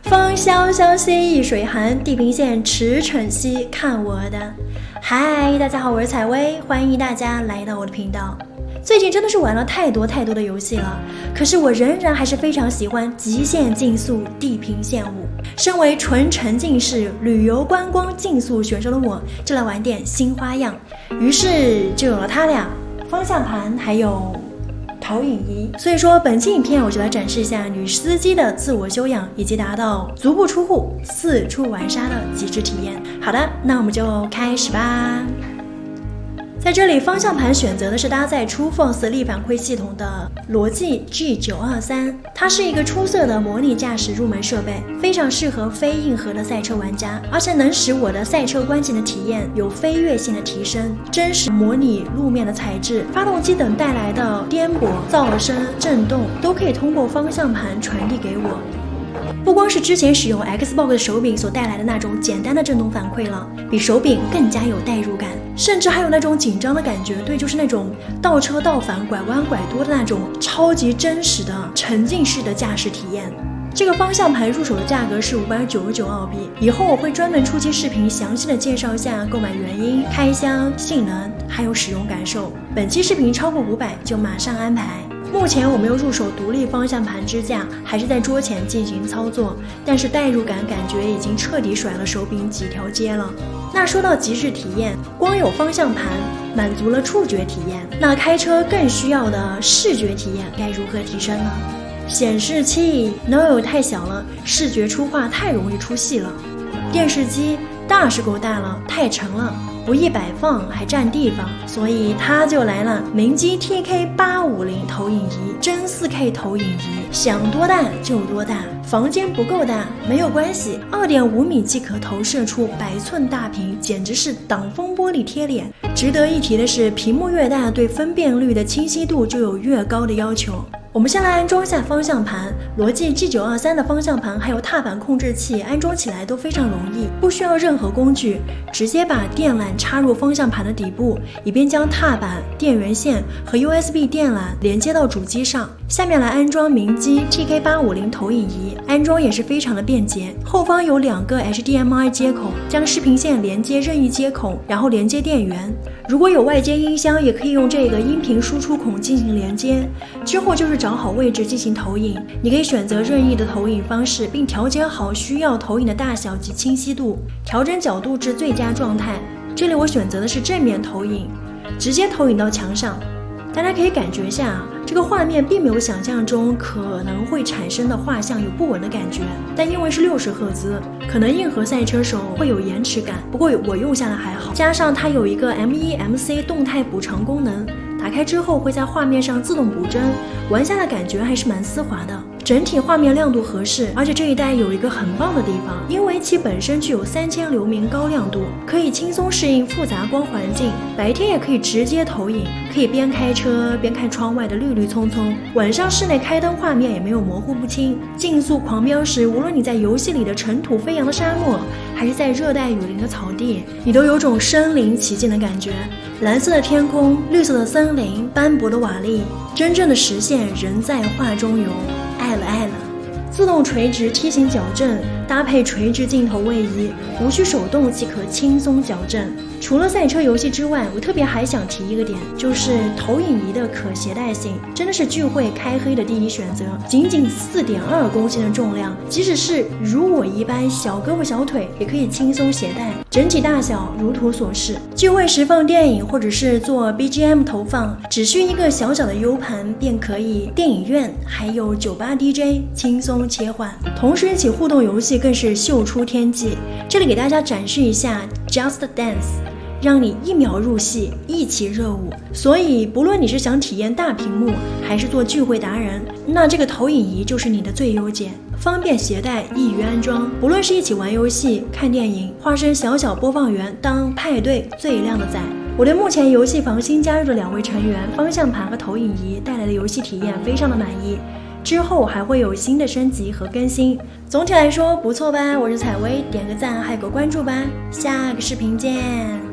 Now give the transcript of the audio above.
风萧萧兮易水寒，地平线驰骋兮看我的。嗨，大家好，我是采薇，欢迎大家来到我的频道。最近真的是玩了太多的游戏了，可是我仍然还是非常喜欢极限竞速地平线5。身为纯沉浸式旅游观光竞速选手的我，就来玩点新花样，于是就有了它俩，方向盘还有投影仪。所以说本期影片我就来展示一下女司机的自我修养，以及达到足不出户四处玩沙的极致体验。好的，那我们就开始吧。在这里，方向盘选择的是搭载 TrueForce 力反馈系统的罗技 G923， 它是一个出色的模拟驾驶入门设备，非常适合非硬核的赛车玩家，而且能使我的赛车观景的体验有飞跃性的提升。真实模拟路面的材质、发动机等带来的颠簸、噪声、震动，都可以通过方向盘传递给我。不光是之前使用 Xbox 手柄所带来的那种简单的震动反馈了，比手柄更加有代入感，甚至还有那种紧张的感觉。对，就是那种倒车倒反、拐弯拐多的那种超级真实的沉浸式的驾驶体验。这个方向盘入手的价格是599澳币，以后我会专门出期视频详细的介绍一下购买原因、开箱、性能还有使用感受。本期视频超过500就马上安排。目前我没有入手独立方向盘支架，还是在桌前进行操作，但是代入感感觉已经彻底甩了手柄几条街了。那说到极致体验，光有方向盘满足了触觉体验，那开车更需要的视觉体验该如何提升呢？显示器 No 太小了，视觉出画太容易出戏了。电视机大是够大了，太沉了，不易摆放，还占地方，所以它就来了。明基 TK850 投影仪，真 4K 投影仪，想多大就多大。房间不够大没有关系，2.5米即可投射出100寸大屏，简直是挡风玻璃贴脸。值得一提的是，屏幕越大，对分辨率的清晰度就有越高的要求。我们先来安装下方向盘，罗技 G923 的方向盘还有踏板控制器安装起来都非常容易，不需要任何工具，直接把电缆插入方向盘的底部，以便将踏板、电源线和 USB 电缆连接到主机上。下面来安装明基 TK850 投影仪，安装也是非常的便捷。后方有2个 HDMI 接口，将视频线连接任意接口，然后连接电源。如果有外接音箱，也可以用这个音频输出孔进行连接。之后就是找好位置进行投影，你可以选择任意的投影方式，并调节好需要投影的大小及清晰度，调整角度至最佳状态。这里我选择的是正面投影，直接投影到墙上。大家可以感觉一下这个画面并没有想象中可能会产生的画像有不稳的感觉，但因为是60赫兹，可能硬核赛车手会有延迟感，不过我用下来还好。加上它有一个 M1MC 动态补偿功能，打开之后会在画面上自动补帧，玩下来感觉还是蛮丝滑的。整体画面亮度合适，而且这一代有一个很棒的地方，因为其本身具有3000流明高亮度，可以轻松适应复杂光环境，白天也可以直接投影，可以边开车边看窗外的绿绿葱葱，晚上室内开灯画面也没有模糊不清。竞速狂飙时，无论你在游戏里的尘土飞扬的沙漠，还是在热带雨林的草地，你都有种身临其境的感觉。蓝色的天空，绿色的森林，斑驳的瓦砾，真正的实现人在画中游。爱了。自动垂直梯形矫正，搭配垂直镜头位移，无需手动即可轻松矫正。除了赛车游戏之外，我特别还想提一个点，就是投影仪的可携带性，真的是聚会开黑的第一选择。仅4.2公斤的重量，即使是如我一般小胳膊小腿，也可以轻松携带。整体大小如图所示，聚会时放电影或者是做 BGM 投放，只需一个小小的 U 盘便可以。电影院还有酒吧 DJ 轻松切换，同时一起互动游戏更是秀出天际。这里给大家展示一下 Just Dance， 让你1秒入戏，一起热舞。所以不论你是想体验大屏幕，还是做聚会达人，那这个投影仪就是你的最优解。方便携带，易于安装，不论是一起玩游戏、看电影，化身小播放员，当派对最靓的仔。我对目前游戏房新加入的2位成员，方向盘和投影仪带来的游戏体验非常的满意。之后还会有新的升级和更新。总体来说不错吧，我是采薇，点个赞还有个关注吧，下个视频见。